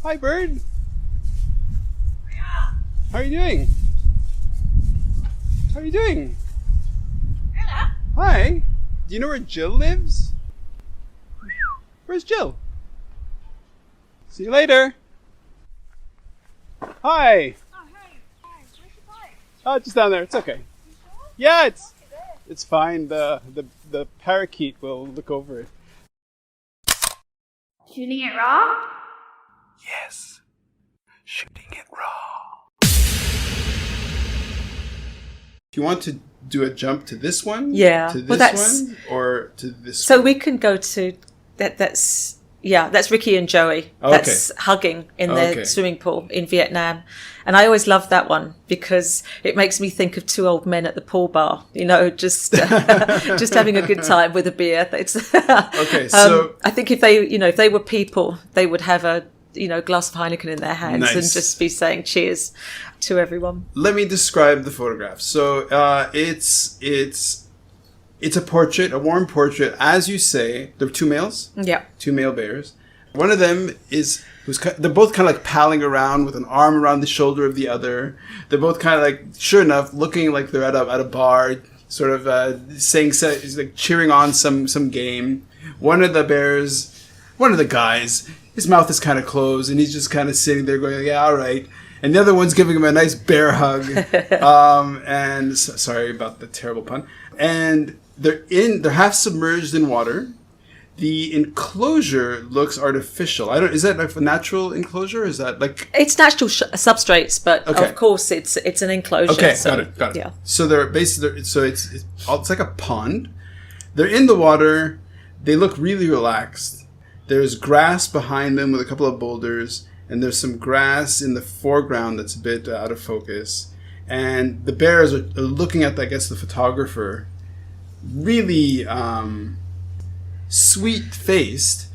Hi, bird. How are you doing? How are you doing? Hello. Hi. Do you know where Jill lives? Where's Jill? See you later. Hi. Oh, hey. Where's your bike? Oh, just down there. It's okay. You sure? Yeah, Look at it. it's fine. The parakeet will look over it. Shooting it raw? Yes. Shooting it raw. Do you want to do a jump to this one? Yeah. To Well, this one? Or to this So one? we can go to that's Ricky and Joey. Okay. That's hugging in their swimming pool in Vietnam. And I always love that one because it makes me think of two old men at the pool bar, just just having a good time with a beer. It's Okay, so I think if they were people, they would have a glass of Heineken in their hands Nice. and just be saying cheers to everyone. let me describe the photograph. So it's a portrait, a warm portrait. As you say, there are two males. Yeah. Two male bears. One of them they're both kind of like palling around with an arm around the shoulder of the other. They're both kind of like, sure enough, looking like they're at a bar, sort of like cheering on some game. One of the guys, his mouth is kind of closed and he's just kind of sitting there going, yeah, all right. And the other one's giving him a nice bear hug. Sorry about the terrible pun. And they're half submerged in water. The enclosure looks artificial. Is that like a natural enclosure? Is that like... It's natural substrates, but Okay. of course it's an enclosure. Okay, so, got it. Yeah. So they're basically... So it's like a pond. They're in the water. They look really relaxed. There's grass behind them with a couple of boulders. And there's some grass in the foreground that's a bit out of focus. And the bears are looking at, I guess, the photographer. Really... sweet-faced,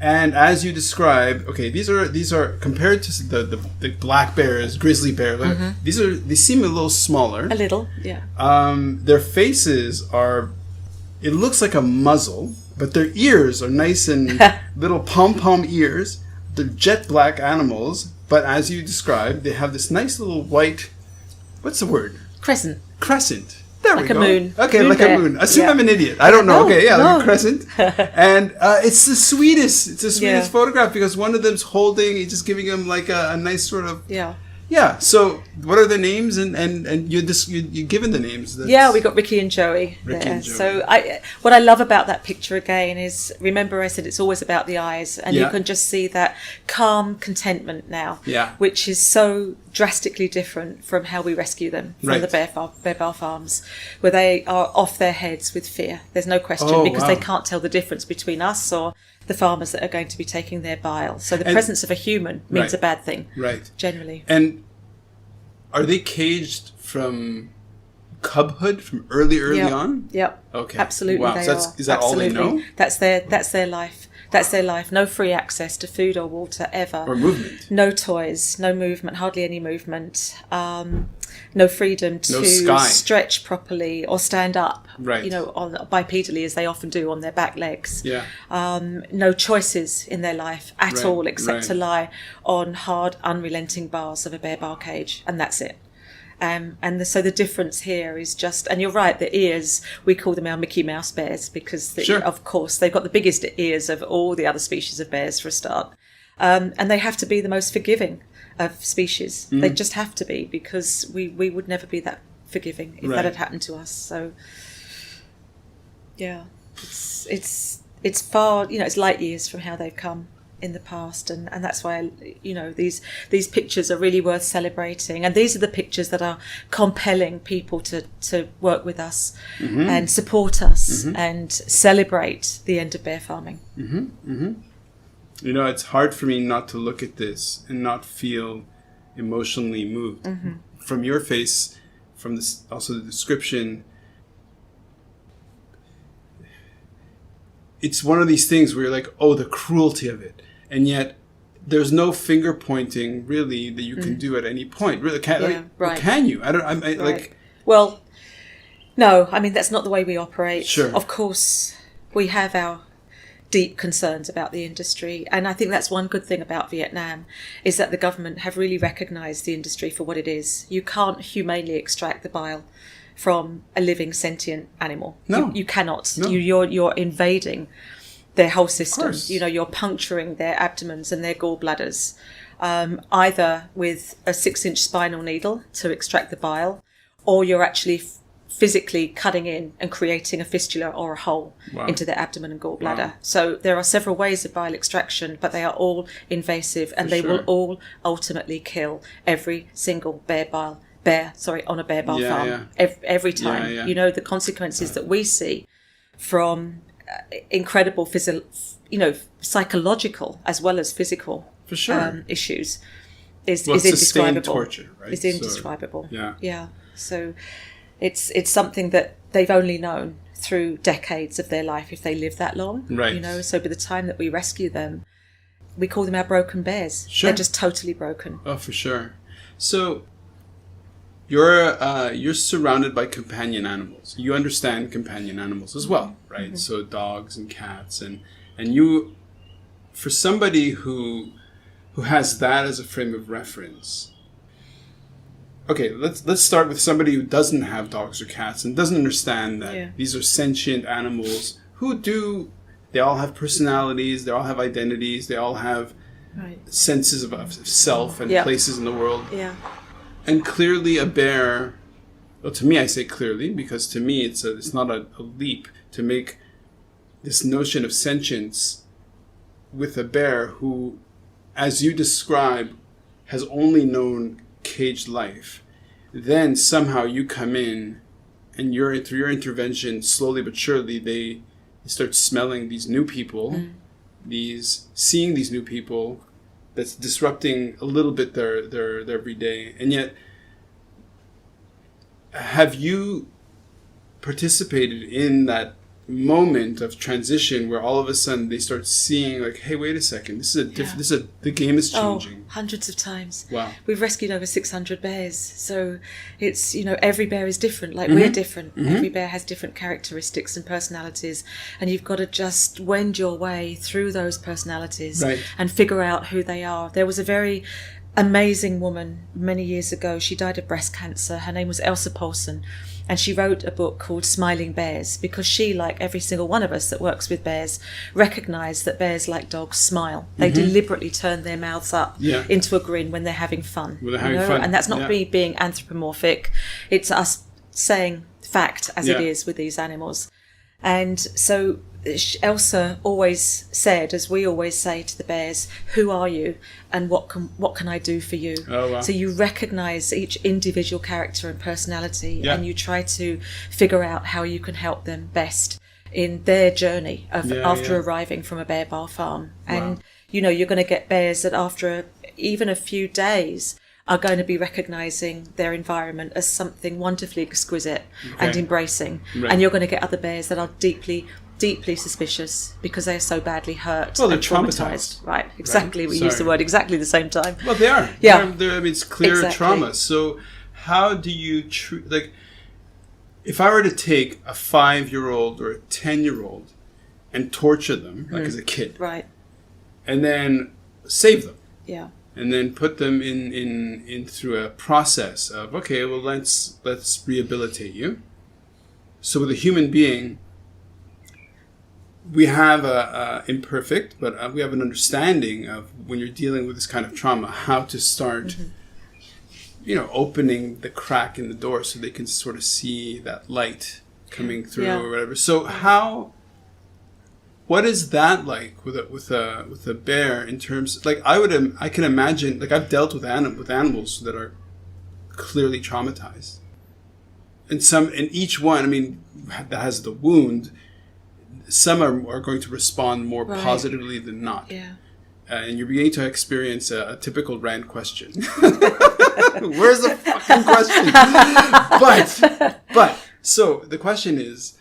and as you described, okay, these are compared to the black bears, grizzly bear. They seem a little smaller. A little, yeah. Their faces are. It looks like a muzzle, but their ears are nice and little pom-pom ears. They're jet black animals, but as you described, they have this nice little white. What's the word? Crescent. Crescent. There Like we a go. moon. Okay, Moon like bear. a moon. Assume Yeah. I'm an idiot. I don't know. No, Okay, yeah, like no. a crescent. And it's the sweetest. It's the sweetest Yeah. photograph because one of them's holding, he's just giving him like a nice sort of... Yeah. Yeah, so what are the names? And you're given the names. Yeah, we got Ricky and Joey Ricky there. and Joey. So what I love about that picture again is, remember I said it's always about the eyes, and Yeah. you can just see that calm contentment now, Yeah. which is so drastically different from how we rescue them from Right. the bear bar farms, where they are off their heads with fear. There's no question, Oh, because wow. they can't tell the difference between us or the farmers that are going to be taking their bile. So the presence of a human means Right. a bad thing, Right. generally. And are they caged from cubhood, from early Yep. on? Yep. Okay. Absolutely. Wow. They So are. is that all they Absolutely. know? That's their life. That's their life. No free access to food or water ever. Or movement? No toys. No movement. Hardly any movement. No freedom to No sky. stretch properly or stand up. Right. On bipedally, as they often do, on their back legs. Yeah. No choices in their life at Right, all, except right. to lie on hard, unrelenting bars of a bear bar cage, and that's it. So the difference here is just, and you're right, the ears, we call them our Mickey Mouse bears because, Sure. of course, they've got the biggest ears of all the other species of bears for a start. And they have to be the most forgiving of species. Mm-hmm. They just have to be, because we would never be that forgiving if Right. that had happened to us. So, yeah, it's far, it's light years from how they've come in the past, and that's why these pictures are really worth celebrating, and these are the pictures that are compelling people to work with us and support us and celebrate the end of bear farming. It's hard for me not to look at this and not feel emotionally moved. From your face, from this, also the description, it's one of these things where you're like, oh, the cruelty of it. And yet there's no finger pointing really that you can do at any point. Really, Right. Can you? I don't. Right. Like. Well, no, I mean, that's not the way we operate. Sure. Of course, we have our deep concerns about the industry. And I think that's one good thing about Vietnam, is that the government have really recognised the industry for what it is. You can't humanely extract the bile from a living sentient animal. No. You cannot. No. You're invading their whole system. course. You're puncturing their abdomens and their gallbladders, either with a 6-inch spinal needle to extract the bile, or you're actually physically cutting in and creating a fistula or a hole Wow. into their abdomen and gallbladder. Wow. So there are several ways of bile extraction, but they are all invasive, and they will sure. all ultimately kill every single bear on a bear bile Yeah, farm. yeah. Every time. Yeah, yeah. The consequences that we see from incredible psychological as well as physical For sure. issues is Well, sustained indescribable. torture, right? It's So, indescribable. yeah. So it's something that they've only known through decades of their life if they live that long. Right. So by the time that we rescue them, we call them our broken bears. Sure. They're just totally broken. Oh, for sure. So you're surrounded by companion animals. You understand companion animals as well, right? Mm-hmm. So dogs and cats, and you, for somebody who has that as a frame of reference. Okay, let's start with somebody who doesn't have dogs or cats and doesn't understand that these are sentient animals they all have personalities, they all have identities, they all have senses of self and places in the world. Yeah. And clearly a bear, well, to me, I say clearly, because to me it's not a leap to make this notion of sentience with a bear who, as you describe, has only known caged life. Then somehow you come in, and through your intervention, slowly but surely, they start smelling these new people, seeing these new people, that's disrupting a little bit their everyday. And yet, have you participated in that moment of transition where all of a sudden they start seeing, like, hey, wait a second, the game is changing? Oh, hundreds of times. Wow. We've rescued over 600 bears. So it's, every bear is different. Like, we're different. Every bear has different characteristics and personalities. And you've got to just wend your way through those personalities and figure out who they are. There was a very amazing woman many years ago. She died of breast cancer. Her name was Elsa Paulson. And she wrote a book called Smiling Bears, because she, like every single one of us that works with bears, recognised that bears, like dogs, smile. They deliberately turn their mouths up into a grin when they're having fun. When they're having fun. And that's not me being anthropomorphic. It's us saying fact as it is with these animals. And so Elsa always said, as we always say to the bears, who are you and what can I do for you? Oh, wow. So you recognise each individual character and personality, and you try to figure out how you can help them best in their journey after arriving from a bear bar farm. And you're going to get bears that after even a few days are going to be recognising their environment as something wonderfully exquisite and embracing. Right. And you're going to get other bears that are deeply suspicious because they are so badly hurt. Well, they're and traumatized. Right, exactly. We use the word exactly the same time. Well, they are. Yeah. It's clear trauma. So how do you treat, like, if I were to take a 5-year-old or a 10-year-old and torture them, like as a kid. Right. And then save them. Yeah. And then put them in through a process of, okay, well, let's rehabilitate you. So with a human being, we have a imperfect, but we have an understanding of when you're dealing with this kind of trauma, how to start, opening the crack in the door so they can sort of see that light coming through or whatever. So what is that like with a bear in terms, like, I can imagine, like, I've dealt with animals that are clearly traumatized, and each one, I mean, that has the wound. Some are going to respond more positively than not. Yeah. And you're beginning to experience a typical Rand question. Where's the fucking question? But so the question is,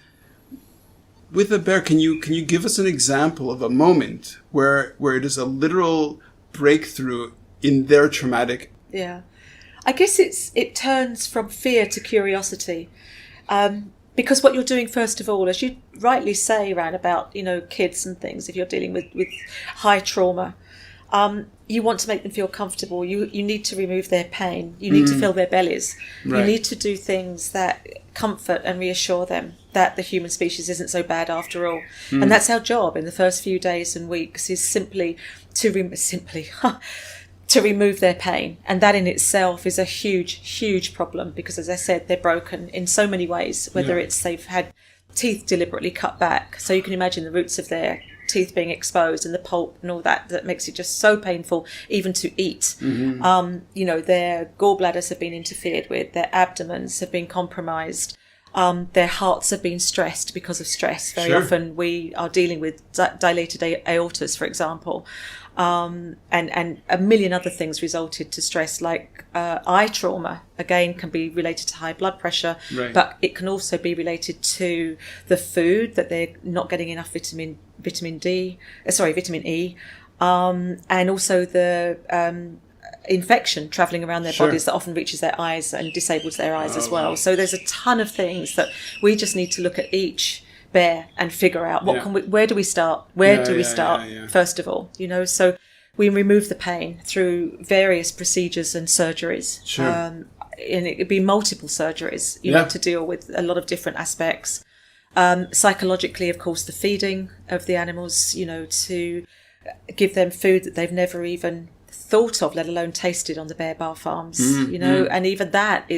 with a bear, can you give us an example of a moment where it is a literal breakthrough in their traumatic? Yeah, I guess it turns from fear to curiosity. Because what you're doing, first of all, as you rightly say, around about, kids and things, if you're dealing with high trauma, you want to make them feel comfortable. You need to remove their pain. You need to fill their bellies. Right. You need to do things that comfort and reassure them that the human species isn't so bad after all. And that's our job in the first few days and weeks, is simply to remove their pain. And that in itself is a huge, huge problem, because, as I said, they're broken in so many ways, whether it's they've had teeth deliberately cut back. So you can imagine the roots of their teeth being exposed and the pulp and all that makes it just so painful even to eat. Their gallbladders have been interfered with, their abdomens have been compromised, their hearts have been stressed because of stress. Very often we are dealing with dilated aortas, for example, and a million other things resulted to stress, like eye trauma, again, can be related to high blood pressure, but it can also be related to the food, that they're not getting enough vitamin E, and also the infection travelling around their bodies that often reaches their eyes and disables their eyes as well. So there's a ton of things that we just need to look at each bear and figure out where do we start? First of all, so we remove the pain through various procedures and surgeries. And it could be multiple surgeries, to deal with a lot of different aspects. Psychologically, of course, the feeding of the animals, to give them food that they've never even thought of, let alone tasted, on the bear bar farms, and even that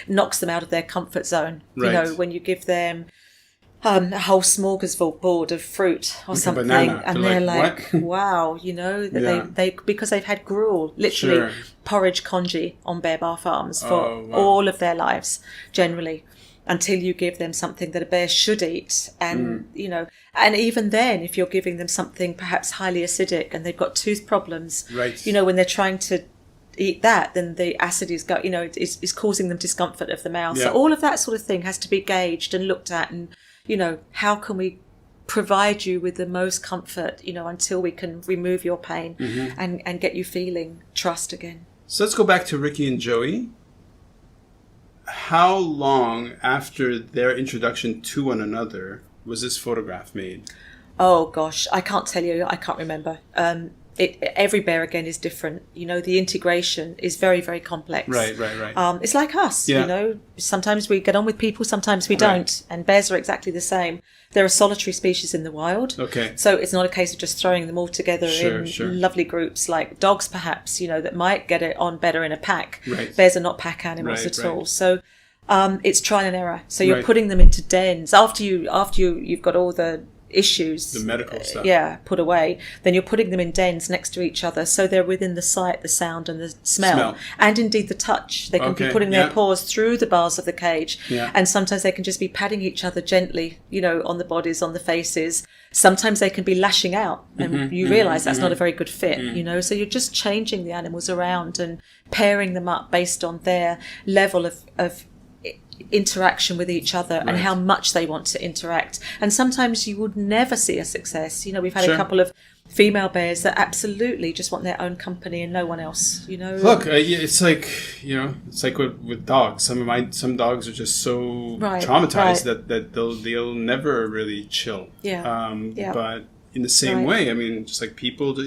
knocks them out of their comfort zone. When you give them a whole smorgasbord of fruit or like something, and they're like, wow, they because they've had gruel, literally porridge congee on bear bar farms for all of their lives, generally, until you give them something that a bear should eat. And and even then, if you're giving them something perhaps highly acidic and they've got tooth problems, when they're trying to eat that, then the acid is is causing them discomfort of the mouth. So all of that sort of thing has to be gauged and looked at, and how can we provide you with the most comfort, until we can remove your pain and get you feeling trust again. So let's go back to Ricky and Joey. How long after their introduction to one another was this photograph made? Oh gosh, I can't tell you. I can't remember. Every bear again is different. The integration is very, very complex. Right. It's like us. Sometimes we get on with people, sometimes we don't. And bears are exactly the same. They're a solitary species in the wild. Okay. So it's not a case of just throwing them all together in lovely groups like dogs, perhaps, that might get it on better in a pack. Right. Bears are not pack animals at all. So it's trial and error. So you're putting them into dens after you've got all the issues, the medical stuff, put away, then you're putting them in dens next to each other, so they're within the sight, the sound, and the smell. And indeed the touch. They can be putting their paws through the bars of the cage, and sometimes they can just be patting each other gently, on the bodies, on the faces. Sometimes they can be lashing out, and you realise that's not a very good fit, so you're just changing the animals around and pairing them up based on their level of interaction with each other and how much they want to interact. And sometimes you would never see a success. We've had a couple of female bears that absolutely just want their own company and no one else. Look, it's like with dogs. Some dogs are just so traumatized that they'll never really chill. But in the same way, just like people.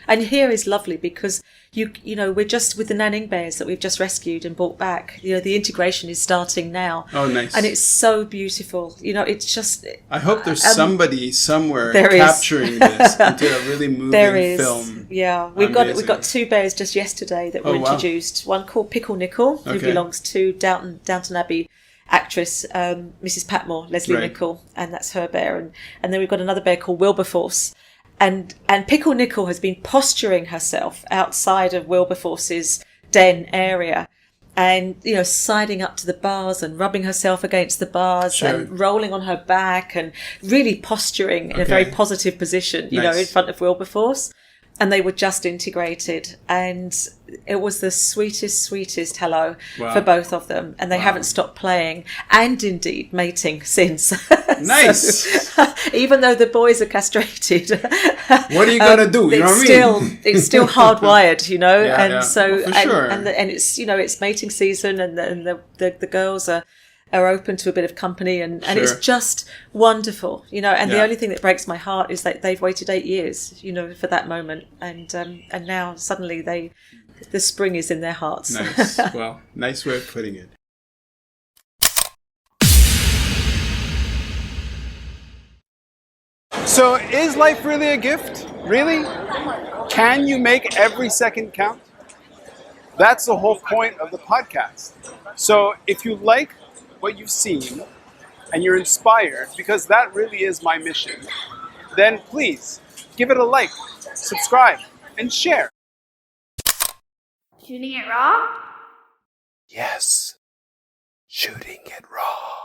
And here is lovely because we're just with the Nanning bears that we've just rescued and brought back. The integration is starting now. Oh, nice! And it's so beautiful. It's just. I hope there's somebody somewhere capturing this into a really moving film. Yeah, we've got two bears just yesterday that were introduced. One called Pickle Nickel, who belongs to Downton Abbey actress Mrs. Patmore, Leslie Nichol, and that's her bear. And then we've got another bear called Wilberforce. And Pickle Nickel has been posturing herself outside of Wilberforce's den area, and siding up to the bars and rubbing herself against the bars and rolling on her back and really posturing in a very positive position, in front of Wilberforce. And they were just integrated, and it was the sweetest hello for both of them, and they haven't stopped playing and indeed mating since. Nice. So, even though the boys are castrated, what are you gonna do? You know what I mean? It's still hardwired, So and it's it's mating season, and the girls are are open to a bit of company, and Sure. it's just wonderful, you know. And the Yeah. only thing that breaks my heart is that they've waited 8 years, you know, for that moment, and now suddenly the spring is in their hearts. Nice. Well, nice way of putting it. So, is life really a gift? Really? Can you make every second count? That's the whole point of the podcast. So, if you like what you've seen and you're inspired, because that really is my mission, then please give it a like, subscribe, and share. Shooting it raw? Yes, shooting it raw.